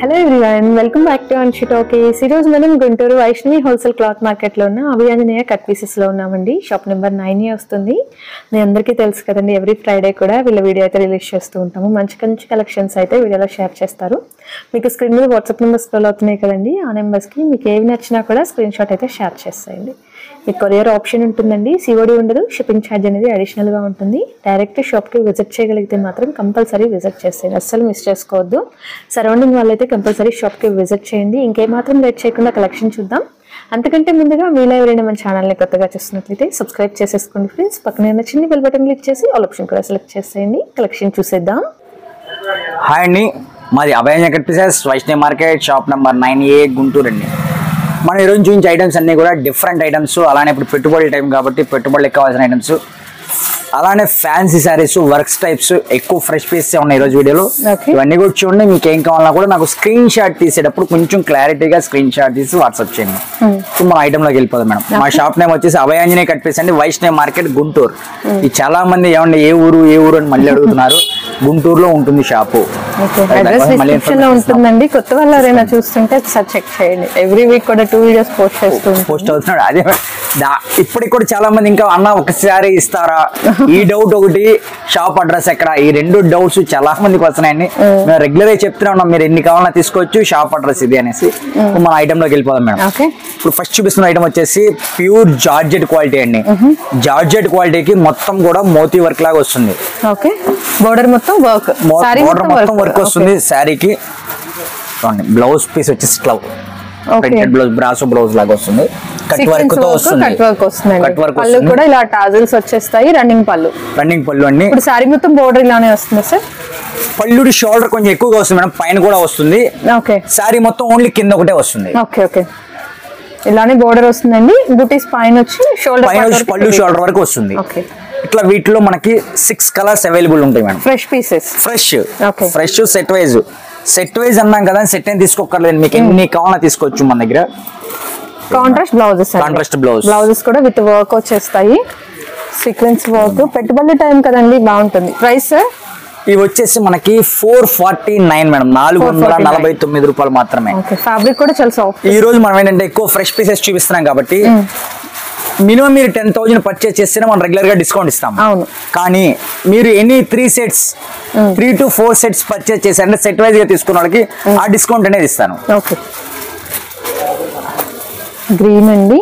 Hello everyone, welcome back to Anshi talkies. ఈరోజు మనం Guntur Vaishnavi wholesale cloth మార్కెట్లో ఉన్న అభియాంజనేయ కట్ పీసెస్లో ఉన్నామండి. షాప్ నెంబర్ 9 వస్తుంది. మీ అందరికీ తెలుసు కదండి, ఎవ్రీ ఫ్రైడే కూడా వీళ్ళ వీడియో అయితే రిలీజ్ చేస్తూ ఉంటాము. మంచి మంచి కలెక్షన్స్ అయితే వీడియోలో షేర్ చేస్తారు. మీకు స్క్రీన్ మీద వాట్సాప్ నెంబర్ స్క్రోల్ అవుతున్నాయి కదండి, ఆ నెంబర్స్కి మీకు ఏవి నచ్చినా కూడా స్క్రీన్ షాట్ అయితే షేర్ చేస్తాయండి. మీకు కొరియర్ ఆప్షన్ ఉంటుందండి, సిఓడి ఉండదు. షిప్పింగ్ ఛార్జ్ అనేది అడిషనల్గా ఉంటుంది. డైరెక్ట్ షాప్కి విజిట్ చేయగలిగితే మాత్రం కంపల్సరీ విజిట్ చేసేయండి, అస్సలు మిస్ చేసుకోవద్దు. సరౌండింగ్ వాళ్ళైతే కంపల్సరీ షాప్కి విజిట్ చేయండి. ఇంకేమాత్రం లేట్ చేయకుండా కలెక్షన్ చూద్దాం. అంతకంటే ముందుగా మీలో ఎవరైనా మన ఛానల్ని కొత్తగా చూస్తున్నట్లయితే సబ్స్క్రైబ్ చేసేసుకోండి ఫ్రెండ్స్. పక్కనే ఉన్న చిన్న బెల్ బటన్ క్లిక్ చేసి ఆల్ ఆప్షన్ కూడా సెలెక్ట్ చేసేయండి. కలెక్షన్ చూసేద్దాం. హాయ్ అండి, మాది Abhayanjaneya cut pieces Vaishnavi market, shop number 9A, Guntur అండి. మనం ఈరోజు చూపించే ఐటమ్స్ అన్నీ కూడా డిఫరెంట్ ఐటమ్స్. అలానే ఇప్పుడు పెట్టుబడి టైం కాబట్టి పెట్టుబడులకు కావాల్సిన ఐటమ్స్, అలానే ఫ్యాన్సీ శారీస్, వర్క్స్ టైప్స్, ఎక్కువ ఫ్రెష్ పీసెస్ ఉన్నాయి ఈరోజు వీడియోలో. ఇవన్నీ కూడా చూడండి. మీకు ఏం కావాలన్నా కూడా నాకు స్క్రీన్ షాట్ తీసేటప్పుడు కొంచెం క్లారిటీగా స్క్రీన్ షాట్ తీసి వాట్సాప్ చేయండి. ఇప్పుడు మన ఐటమ్లోకి వెళ్ళిపోదాం మేడం. మా షాప్ నేమ్ వచ్చేసి అభయాంజనేయ కట్ పీసెస్ అండి, వైష్ణవి మార్కెట్, గుంటూరు. ఇది చాలా మంది ఏమండి ఏ ఊరు అని మళ్ళీ అడుగుతున్నారు. గుంటూరులో ఉంటుంది షాపు. ఉంటుందండి. కొత్త వాళ్ళు ఎవరైనా చూస్తుంటే చెక్ చేయండి. ఎవ్రీ వీక్ కూడా 2 వీడియోస్ పోస్ట్ అవుతున్నాడు. అదే ఇప్పటికి కూడా చాలా మంది ఇంకా అన్న ఒకసారి ఇస్తారా, ఈ డౌట్ ఒకటి, షాప్ అడ్రస్ ఎక్కడ, ఈ 2 డౌట్స్ చాలా మందికి వస్తున్నాయండి. మేము రెగ్యులర్ గా చెప్తూనే ఉన్నాం, మీరు ఎన్ని కావాలన్నా తీసుకోవచ్చు, షాప్ అడ్రస్ ఇది అనేసి. మన ఐటమ్ లోకి వెళ్ళిపోదాం మేడం. ఇప్పుడు ఫస్ట్ చూపిస్తున్న ఐటమ్ వచ్చేసి ప్యూర్ జార్జెట్ క్వాలిటీ అండి. జార్జెట్ క్వాలిటీకి మొత్తం కూడా మోతీ వర్క్ లాగా వస్తుంది. బోర్డర్ మొత్తం వర్క్ వస్తుంది శారీకి. బ్లౌజ్ పీస్ వచ్చేసి clove printed blouse, brasso blouse లాగా వస్తుంది. కట్ వర్క్ తో వస్తుంది. కట్ వర్క్ పళ్ళు కూడా ఇలా టాజిల్స్ వచ్చేస్తాయి. రన్నింగ్ పళ్ళు అండి. ఇప్పుడు సారీ మొత్తం బోర్డర్ ఇలానే వస్తుంది సార్. పళ్ళుడి షోల్డర్ కొంచెం ఎక్కువగా వస్తుంది మేడం, పైన కూడా వస్తుంది. సారీ మొత్తం ఓన్లీ కింద ఒకటే వస్తుంది. ఇలానే బోర్డర్ వస్తుందండి. బూటీస్ పైన వచ్చి షోల్డర్, పళ్ళు షోల్డర్ వరకు వస్తుంది. ఇట్లా వీటిలో మనకి 6 కలర్స్ అవైలబుల్ ఉంటాయి madam. Fresh pieces, fresh set wise అన్నాం కదా, సెట్ ఏం తీసుకోకర్లేదు. మీకు ఎన్ని కావాలన్నా తీసుకోవచ్చు మన దగ్గర. కాంట్రాస్ట్ బ్లౌజెస్ కూడా విత్ వర్క్ వచ్చేస్తాయి. Sequence work. పెట్టుబడి టైం కదండి, బాగుంటుంది. ప్రైస్ ఇవి వచ్చేసి మనకి 449 మేడం, 449 రూపాయలు మాత్రమే. ఫ్యాబ్రిక్ కూడా చాలా సాఫ్ట్. ఈ రోజు మనం ఏంటంటే ఎక్కువ ఫ్రెష్ పీసెస్ చూపిస్తున్నాం కాబట్టి మినిమం మీరు 10,000 పర్చేస్ చేస్తేనే మనం రెగ్యులర్ గా డిస్కౌంట్ ఇస్తాం. కానీ మీరు any 3 sets 3 to 4 sets purchase చేశారంటే సెట్ వైజ్ గా తీసుకున్న వాళ్ళకి ఆ డిస్కౌంట్ అనేది ఇస్తాను. గ్రీన్ అండి,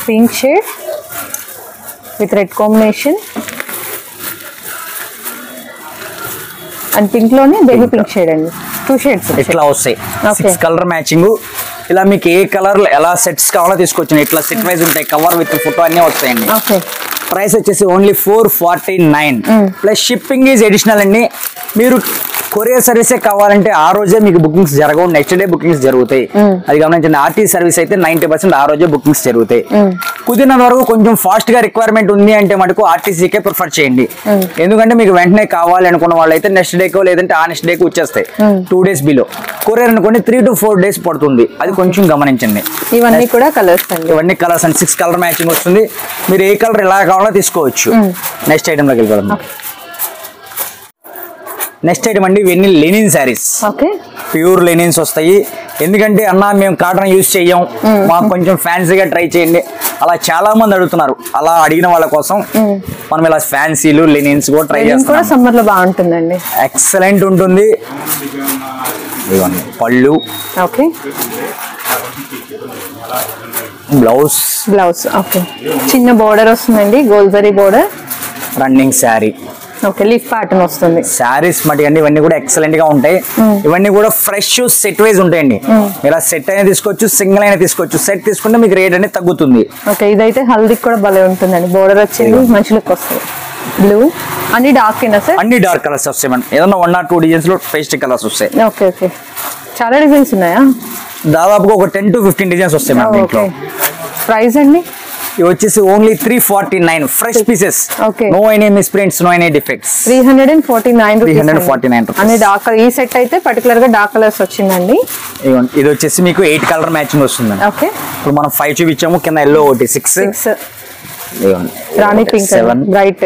pink shade with red combination and pink లోనే బేబీ పింక్ షేడ్ అండి. 2 షేడ్స్ ఇట్లా వస్తాయి. 6 కలర్ మ్యాచింగ్. ఇలా మీకు ఏ కలర్ ఎలా సెట్స్ కావాలో తీసుకోవచ్చు. ఇట్లా సెట్ వైజ్ ఉంటాయి. కవర్ విత్ ఫోటో అన్ని వస్తాయండి. ప్రైస్ వచ్చేసి only 449 plus shipping is additional అండి. మీరు కొరియర్ సర్వీసే కావాలంటే ఆ రోజే మీకు బుకింగ్స్ జరగవు, నెక్స్ట్ డే బుకింగ్స్ జరుగుతాయి. అది గమనించండి. ఆర్టీ సర్వీస్ అయితే 90% ఆ రోజే బుకింగ్స్ జరుగుతాయి. కుదిరినంత వరకు కొంచెం ఫాస్ట్ గా రిక్వైర్మెంట్ ఉంది అంటే మటుకు ఆర్టీసీకే ప్రిఫర్ చేయండి. ఎందుకంటే మీకు వెంటనే కావాలి అనుకున్న వాళ్ళు అయితే నెక్స్ట్ డేకో లేదంటే ఆ నెక్స్ట్ డేకి వచ్చేస్తాయి. 2 days బిలో. కొరియర్ అనుకోండి 3 to 4 days పడుతుంది. అది కొంచెం గమనించండి. ఇవన్నీ కూడా కలర్స్ అండి. ఇవన్నీ కలర్స్ అండి. 6 కలర్ మ్యాచింగ్ వస్తుంది. మీరు ఏ కలర్ ఎలా కావాలో తీసుకోవచ్చు. నెక్స్ట్ ఐటమ్ లోకి వెళ్ళిపోదాం. నెక్స్ట్ ఐటమ్ అండి, ఇవన్నీ లెనిన్ శారీస్. ప్యూర్ లెనిన్స్ వస్తాయి. ఎందుకంటే అన్న మేము కాటన్ యూజ్ చెయ్యం, మాకు కొంచెం ఫ్యాన్సీగా ట్రై చేయండి, అలా చాలా మంది అడుగుతున్నారు. అలా అడిగిన వాళ్ళ కోసం మనం ఇలా ఫ్యాన్సీలు లెనిన్స్ కూడా ట్రై చేస్తాం. సమ్మర్ లో బాగుంటుందండి, ఎక్సలెంట్ ఉంటుంది. పళ్ళు, బ్లౌజ్ చిన్న బోర్డర్ వస్తుందండి, గోల్జరీ border. Running sari. Leaf pattern వస్తుంది. శారీస్ మట్టి అండి, ఇవన్నీ కూడా ఎక్సలెంట్ గా ఉంటాయి. ఇవన్నీ కూడా ఫ్రెష్ సెట్ వైజ్ ఉంటాయండి. మీరు సెట్ అయినా తీసుకోవచ్చు, సింగిల్ అయినా తీసుకోవచ్చు. సెట్ తీసుకుంటే మీకు రేట్ అనేది తగ్గుతుంది. ఇదైతే హల్దీకి కూడా భలే ఉంటుందండి. బోర్డర్ వచ్చింది, మంచి లుక్ వస్తుంది. బ్లూ అన్ని డార్క్ సార్, అన్ని డార్క్ కలర్స్ వస్తాయి మేడం. ఏదన్నా 1 or 2 డిజైన్స్ లో పేస్టల్ కలర్స్ వస్తాయి. చాలా డిజైన్స్ ఉన్నాయా? దాదాపుగా ఒక 10 to 15 డిజైన్స్ వస్తాయి మేడం దీంట్లో. ప్రైస్ అండి ఇవి వచ్చేసి only 349 fresh pieces. No any misprints, no any defects. 349 అన్ని డార్క్. ఈ సెట్ అయితే పర్టికులర్ గా డార్క్ కలర్స్ వచ్చిందండి. ఇది వచ్చేసి మీకు 8 కలర్ మ్యాచింగ్ వస్తుంది. ఇప్పుడు మనం 5 చూపించాము, కింద ఎల్లో ఒకటి 6, రాణి పింక్, 7, బ్రైట్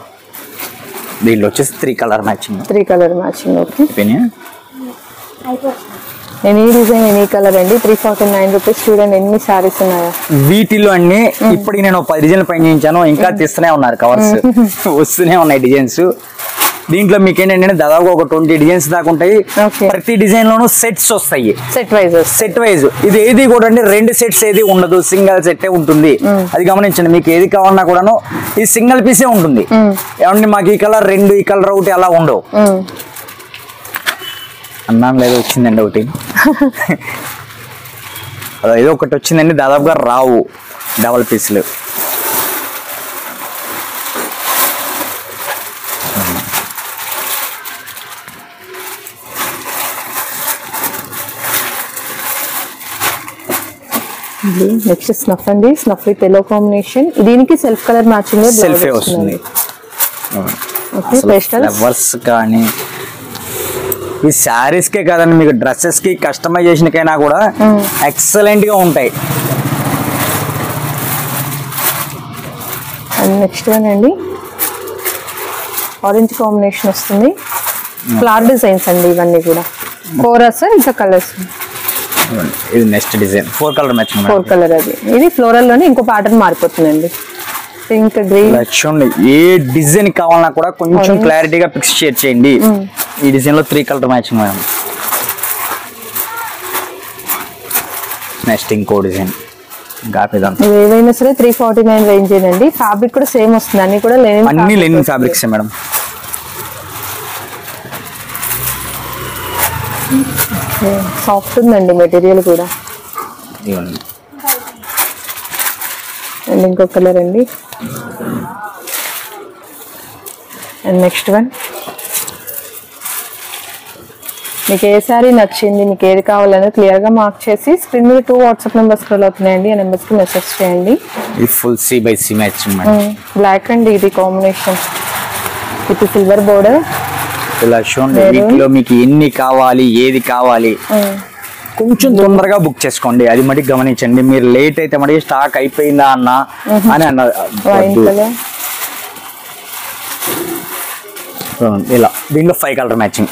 దీంట్లో వచ్చేసి 3 colour matching. 3 colour matching. Okay. Any design any colour అండి. 349 రూపీస్. చూడండి ఎన్ని సారీస్ ఉన్నాయో వీటిలో అన్ని. ఇప్పటికి నేను 10 డిజైన్లు పైన చేయించాను, ఇంకా తీస్తూనే ఉన్నారు కవర్స్, వస్తూనే ఉన్నాయి డిజైన్స్. దీంట్లో మీకు ఏంటంటే దాదాపు ఒక 20 డిజైన్స్ దాకా ఉంటాయి. ప్రతి డిజైన్ లోనూ సెట్స్ వస్తాయి, సెట్ వైజ్. ఇది ఏది కూడా అంటే 2 సెట్స్ ఏది ఉండదు, సింగిల్ సెట్ ఉంటుంది. అది గమనించండి. మీకు ఏది కావాలన్నా కూడాను ఈ సింగిల్ పీసే ఉంటుంది. ఏమంటే మాకు ఈ కలర్ 2, ఈ కలర్ ఒకటి అలా ఉండవు. అన్నాను లేదు, వచ్చిందండి ఒకటి. ఏదో ఒకటి వచ్చిందండి, దాదాపుగా రావు డబల్ పీసులు. నెక్స్ట్ స్నఫ్ అండి. Snuff with yellow combination. దీనికి సెల్ఫ్ కలర్ మ్యాచింగ్ సెల్ఫ్ వస్తుంది. ఫ్లవర్స్ కానీ ఈ శారీస్ కే కాదండి, మీకు డ్రెస్సెస్ కి కస్టమైజేషన్ కైనా కూడా ఎక్సలెంట్ గా ఉంటాయి. నెక్స్ట్ వన్ అండి, ఆరెంజ్ కాంబినేషన్ వస్తుంది. ఫ్లవర్ డిజైన్స్ అండి ఇవన్నీ కూడా. 4 ఇంకా కలర్స్. ఇది next design 4 colour matching. 4 colour. అది ఇది ఫ్లోరల్ లోనే ఇంకో ప్యాటర్న్ మారిపోతుందండి. Pink, green. చూడండి ఏ డిజైన్ కావాలన్నా కూడా కొంచెం క్లారిటీగా పిక్స్ షేర్ చేయండి. ఈ డిజైన్ లో 3 కలర్ మ్యాచింగ్ మేడం. నెక్స్ట్ ఇంకో డిజైన్. ఏదైనా సరే 349 రేంజ్ అండి. ఫ్యాబ్రిక్ కూడా సేమ్ వస్తుంది, అన్ని కూడా అన్ని లెనిన్ ఫ్యాబ్రిక్స్ మేడం. సాఫ్ట్ ఉందండి మెటీరియల్ కూడా. అండ్ ఇంకో కలర్ అండి. And next one. మీకు ఏ సారీ నచ్చింది, మీకు ఏది కావాలని క్లియర్ గా మార్క్ చేసి స్క్రీన్ మీద 2 వాట్సాప్ నెంబర్స్ స్క్రోల్ అవుతున్నాయండి. ఆ నెంబర్స్ కి మెసేజ్ చేయండి. ఈ ఫుల్ C/C మ్యాచింగ్ బ్లాక్ అండి ఇది కాంబినేషన్ విత్ సిల్వర్ బోర్డర్. ఇలా చూడండి, వీటిలో మీకు ఎన్ని కావాలి, ఏది కావాలి కొంచెం తొందరగా బుక్ చేసుకోండి. అది మటుకు గమనించండి. మీరు లేట్ అయితే మరి స్టాక్ అయిపోయిందా అని అన్నారు. ఇలా దీంట్లో 5 కలర్ మ్యాచింగ్.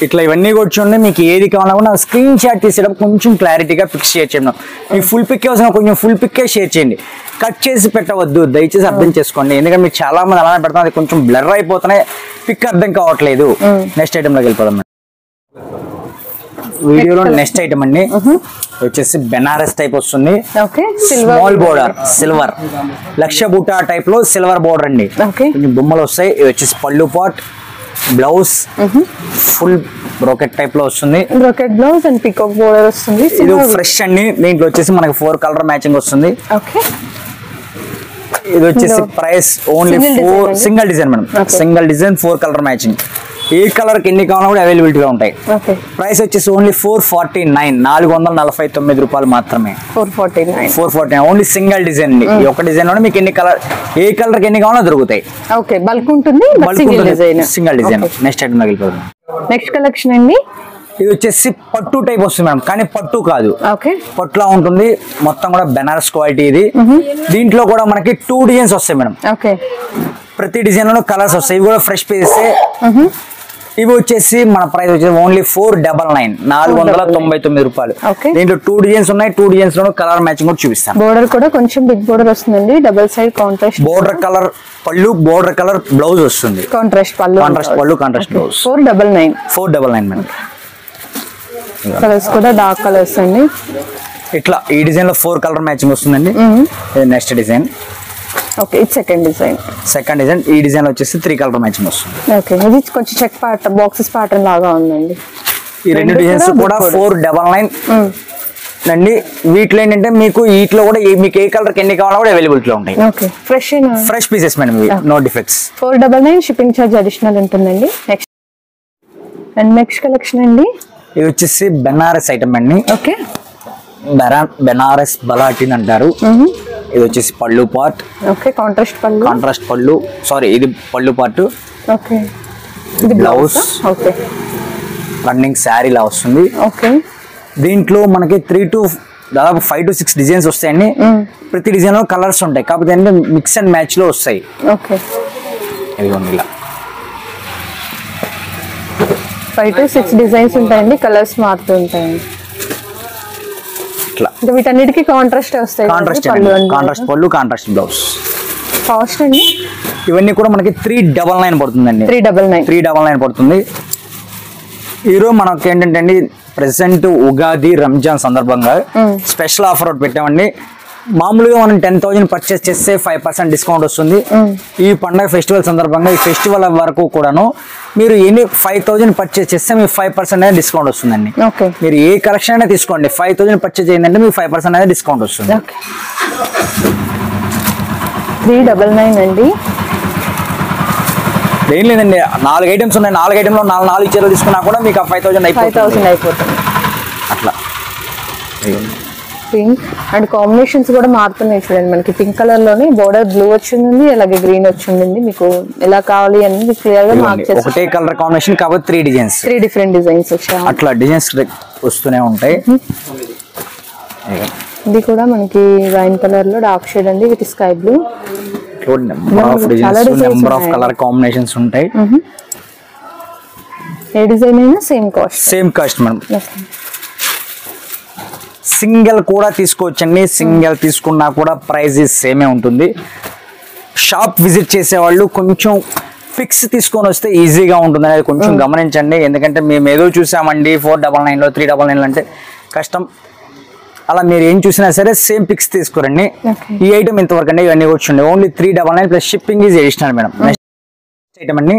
ఇట్లా ఇవన్నీ కూడా చూడండి. మీకు ఏది కావాలన్నా స్క్రీన్ షాట్ తీసేటప్పుడు కొంచెం క్లారిటీగా పిక్ షేర్ చేయండి. మీకు ఫుల్ పిక్ అవసరం, కొంచెం ఫుల్ పిక్కే షేర్ చేయండి. కట్ చేసి పెట్టవద్దు, దయచేసి అర్థం చేసుకోండి. ఎందుకంటే మీకు చాలా మంది అలానే పెడతాం, అది కొంచెం బ్లర్ అయిపోతున్నాయి, పిక్ అర్థం కావట్లేదు. నెక్స్ట్ ఐటమ్ లోకి వెళ్ళిపోదాం. వీడియోలో నెక్స్ట్ ఐటమ్ అండి వచ్చేసి బెనారస్ టైప్ వస్తుంది. స్మాల్ బోర్డర్ సిల్వర్, లక్ష బూటా టైప్ లో సిల్వర్ బోర్డర్ అండి. కొంచెం బొమ్మలు వస్తాయి. ఇది వచ్చేసి పళ్ళు పాట్, బ్లౌజ్ ఫుల్ బ్రోకెట్ టైప్ లో వస్తుంది. Brocade blouse and peacock border వస్తుంది. ఇది ఫ్రెష్ అండి. దీంట్లో వచ్చేసి మనకి 4 కలర్ మ్యాచింగ్ వస్తుంది. ఇది వచ్చేసి price only 4 single design madam. Single design 4 colour matching. ఏ కలర్ కి ఎన్ని కావాలన్నా కూడా అవైలబిలిటీగా ఉంటాయి. ప్రైస్ వచ్చేసి ఓన్లీ 449, 449 రూపాయలు మాత్రమే. 449 ఓన్లీ సింగిల్ డిజైన్ అండి. ఈ ఒక్క డిజైన్ లో మీకు ఎన్ని కలర్, ఏ కలర్ కి ఎన్ని కావాలన్నా దొరుకుతాయి. బల్క్ ఉంటుంది, సింగిల్ డిజైన్. నెక్స్ట్ ఐటమ్ వెళ్ళిపోతుంది. నెక్స్ట్ కలెక్షన్ అండి. ఇది వచ్చేసి పట్టు టైప్ వస్తుంది మేడం, కానీ పట్టు కాదు, పట్టులా ఉంటుంది. మొత్తం కూడా బెనారస్ క్వాలిటీ ఇది. దీంట్లో కూడా మనకి 2 డిజైన్స్ వస్తాయి మేడం. ప్రతి డిజైన్ లో కలర్స్ వస్తాయి. ఇవి కూడా ఫ్రెష్ పీసెస్. ఇవి వచ్చేసి మన ప్రైస్ వచ్చేసి ఓన్లీ 499, 499 రూపాయలు. దీంట్లో 2 డిజైన్స్ ఉన్నాయి. 2 డిజైన్స్ లో కలర్ మ్యాచింగ్ కూడా చూపిస్తాను. బోర్డర్ కూడా కొంచెం బిగ్ బోర్డర్ వస్తుందండి. Double side contrast border colour పళ్ళు, బోర్డర్ కలర్ బ్లౌజ్ వస్తుంది. కాంట్రాస్ట్ పళ్ళు, కాంట్రాస్ట్ బ్లౌజ్. 499 మేడం. కలర్స్ కూడా డార్క్ కలర్స్ అండి. ఇట్లా ఈ డిజైన్ లో 4 కలర్ మ్యాచింగ్ వస్తుందండి. Next design. ఇది సెకండ్ డిజైన్. ఈ డిజైన్ వచ్చేసి 3 కలర్ మ్యాచింగ్ వస్తుంది. ఇది కొంచెం చెక్ ప్యాటర్న్, బాక్సెస్ ప్యాటర్న్ లాగా ఉందండి. ఈ 2 డిజైన్స్ కూడా 499 అండి. వీటిలో ఏంటంటే మీకు వీటిలో కూడా మీకు ఏ కలర్ కి ఎన్ని కావాలో కూడా అవైలబిలిటీ ఉంటాయి. Fresh pieces madam, no defects. 499 shipping charge additional ఉంటుందండి. నెక్స్ట్ కలెక్షన్ అండి. ఇది వచ్చేసి బెనారస్ ఐటమ్ అండి. బెనారస్ బలాటిన్ అంటారు. ఇది వచ్చేసి పళ్ళు పార్ట్. కాంట్రాస్ట్ పళ్ళు, సారీ ఇది పళ్ళు పార్ట్. ఇది బ్లౌజ్. రన్నింగ్ శారీ లా వస్తుంది. దీంట్లో మనకి 3 to దాదాపు 5 to 6 డిజైన్స్ వస్తాయండి. ప్రతి డిజైన్ లో కలర్స్ ఉంటాయి, కాకపోతే మిక్స్ అండ్ మ్యాచ్ లో వస్తాయి. ఇదిగోండి ఇలా 5 to 6 డిజైన్స్ ఉంటాయండి, కలర్స్ మారుతూ ఉంటాయండి. ఇట్లా ఇంకా వీటన్నిటికీ కాంట్రాస్ట్ వస్తాయి. కాంట్రాస్ట్ పళ్ళు, కాంట్రాస్ట్ బ్లౌజ్. కాస్ట్ అండి ఇవన్నీ కూడా మనకి 399 పడుతుందండి. 399 పడుతుంది. ఈరోజు మనకి ఏంటంటే అండి ప్రెసెంట్ ఉగాది రంజాన్ సందర్భంగా స్పెషల్ ఆఫర్ ఒకటి పెట్టామండి. మామూలుగా మనం 10,000 పర్చేస్ చేస్తే 5% డిస్కౌంట్ వస్తుంది. ఈ పండగ ఫెస్టివల్ సందర్భంగా ఈ ఫెస్టివల్ వరకు కూడాను మీరు ఎన్ని 5,000 పర్చేస్ చేస్తే మీకు 5% అనేది డిస్కౌంట్ వస్తుందండి. మీరు ఏ కలెక్షన్ అయినా తీసుకోండి, 5,000 పర్చేస్ చేయండి మీకు 5% అనేది డిస్కౌంట్ వస్తుంది. 399 అండి. ఏం లేదండి, 4 ఐటమ్స్ ఉన్నాయి. 4 ఐటమ్లో 4 చీరలు తీసుకున్నా కూడా మీకు 5,000 అయిపోతుంది. అట్లా పింక్ అండ్ కాంబినేషన్స్ కూడా మారుతున్నాయి చూడండి. మనకి పింక్ కలర్ లోనే బోర్డర్ బ్లూ వచ్చింది, అలాగే గ్రీన్ వచ్చింది. మీకు ఎలా కావాలి అని క్లియర్ గా మార్క్ చేసి ఒకటే కలర్ కాంబినేషన్ కాబట్టి 3 డిజైన్స్, 3 డిఫరెంట్ డిజైన్స్ వచ్చాయి. అట్లా డిజైన్స్ వస్తూనే ఉంటాయి. ఇది కూడా మనకి వైన్ కలర్ లో డార్క్ షేడ్ అండి with sky blue. Number of colour combinations ఉంటాయి. ఏ డిజైన్ అయినా సేమ్ కాస్ట్ మనం సింగిల్ కూడా తీసుకోవచ్చండి. సింగిల్ తీసుకున్నా కూడా ప్రైస్ సేమే ఉంటుంది. షాప్ విజిట్ చేసేవాళ్ళు కొంచెం ఫిక్స్ తీసుకొని వస్తే ఈజీగా ఉంటుంది అనేది కొంచెం గమనించండి. ఎందుకంటే మేము ఏదో చూసామండి 499లో 399 అంటే కష్టం. అలా మీరు ఏం చూసినా సరే సేమ్ పిక్స్ తీసుకోరండి. ఈ ఐటమ్ ఇంతవరకు అండి ఇవన్నీ వచ్చింది only 399 plus shipping is additional madam. Next item అండి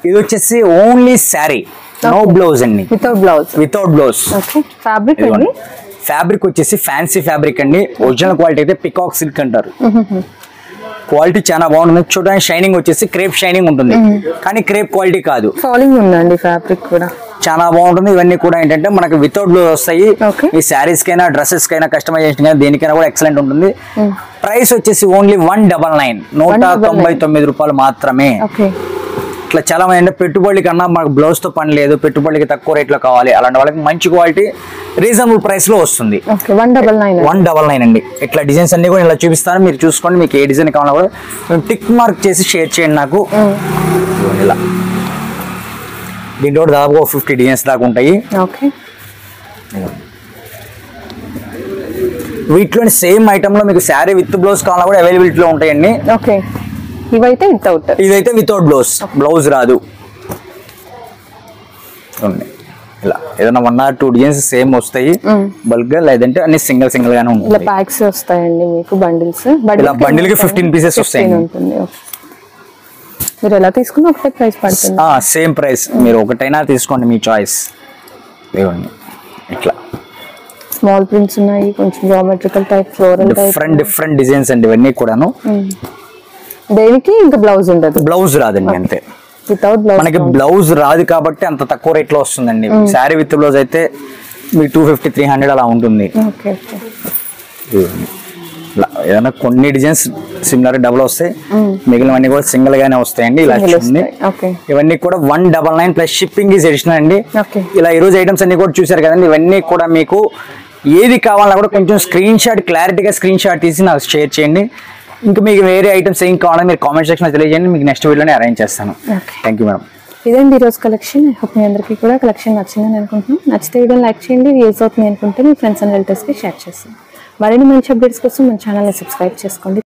ఇది వచ్చేసి ఓన్లీ శారీ, నో బ్లౌజ్ అండి, వితౌట్ బ్లౌజ్. ఫ్యాబ్రిక్ వచ్చేసి ఫ్యాన్సీ ఫ్యాబ్రిక్ అండి. ఒరిజినల్ క్వాలిటీ అయితే పికాక్ సిల్క్ అంటారు. క్వాలిటీ చాలా బాగుంటుంది. చూడడానికి షైనింగ్ వచ్చేసి క్రేప్ షైనింగ్ ఉంటుంది, కానీ క్రేప్ క్వాలిటీ కాదు. ఫాలింగ్ ఉందండి ఫ్యాబ్రిక్ కూడా చాలా బాగుంటుంది. ఇవన్నీ కూడా ఏంటంటే మనకు వితౌట్ బ్లౌజ్ వస్తాయి. ఈ శారీస్ కైనా డ్రెస్సెస్ కైనా కస్టమైజేషన్ కైనా దేనికైనా కూడా ఎక్సలెంట్ ఉంటుంది. ప్రైస్ వచ్చేసి ఓన్లీ 199, 199 రూపాయలు మాత్రమే. ఇట్లా చాలా మంది అంటే పెట్టుబడి కన్నా మనకు బ్లౌజ్ తో పని లేదు, పెట్టుబడికి తక్కువ రేట్ లో కావాలి, అలాంటి వాళ్ళకి మంచి క్వాలిటీ రీజనబుల్ ప్రైస్ లో వస్తుంది. 199 అండి. ఇట్లా డిజైన్స్ అన్ని కూడా ఇలా చూపిస్తాను, మీరు చూసుకోండి. మీకు ఏ డిజైన్ కావాలో కూడా టిక్ మార్క్ చేసి షేర్ చేయండి నాకు. ఇలా దీంట్లో దాదాపు 50 డిజైన్స్ దాకా ఉంటాయి. వీటిలో సేమ్ ఐటమ్ లో మీకు శారీ విత్ బ్లౌజ్ కావాలన్నా కూడా అవైలబిలిటీలో ఉంటాయండి. ఇదైతే వితౌట్ బ్లౌజ్ రాదు. ఇలా ఏదైనా 1 or 2 డిజైన్స్ సేమ్ వస్తాయి బల్క్ గా, లేదంటే అన్ని సింగిల్ గానే ఉంటాయి. ప్యాక్స్ వస్తాయండి మీకు, బండిల్స్. ఇలా బండిల్ కి 15 పీసెస్ వస్తాయి. మీరు ఎలా తీసుకున్నా ఒకటే ప్రైస్ పడుతుంది. Same price. మీరు ఒకటైనా తీసుకోండి, మీ చాయిస్. ఇట్లా స్మాల్ ప్రింట్స్ ఉన్నాయి, కొంచెం geometrical type, floral type, different designs అండి ఇవన్నీ కూడాను. దేనికి ఇంకా బ్లౌజ్ ఉండదు, బ్లౌజ్ రాదండి అంతే. మనకి బ్లౌజ్ రాదు కాబట్టి అంత తక్కువ రేట్ లో వస్తుందండి. శారీ విత్ బ్లౌజ్ అయితే మీ 250, 300 అలా ఉంటుంది. ఏదైనా కొన్ని డిజైన్స్ సిమిలర్ డబుల్ వస్తాయి, మిగిలినవన్నీ కూడా సింగిల్ గానే వస్తాయండి. ఇలా చూడండి, ఇవన్నీ కూడా 199 ప్లస్ షిప్పింగ్ ఈజ్ అడిషనల్ అండి. ఇలా ఈ రోజు ఐటమ్స్ అన్ని కూడా చూసారు కదండి. ఇవన్నీ కూడా మీకు ఏది కావాలన్నా కూడా కొంచెం క్లారిటీగా స్క్రీన్ షాట్ తీసి నాకు షేర్ చేయండి. ఇంకా మీకు వేరే ఐటమ్స్ ఏం కావాలని మీరు కామెంట్ సెక్షన్ లో తెలియజేయండి, మీకు నెక్స్ట్ వీడియోని అరేంజ్ చేస్తాను. Thank you madam. ఇదండి ఈరోజు కలెక్షన్. ఐ హోప్ మీ అందరికీ కూడా కలెక్షన్ నచ్చిందని అనుకుంటున్నాను. నచ్చితే వీడియోని లైక్ చేయండి, యూజ్ అవుతుంది అనుకుంటే మీ ఫ్రెండ్స్ అండ్ రిలేటివ్స్కి షేర్ చేస్తాను. మరిన్ని మంచి అప్డేట్స్ కోసం మన ఛానల్ని సబ్స్క్రైబ్ చేసుకోండి.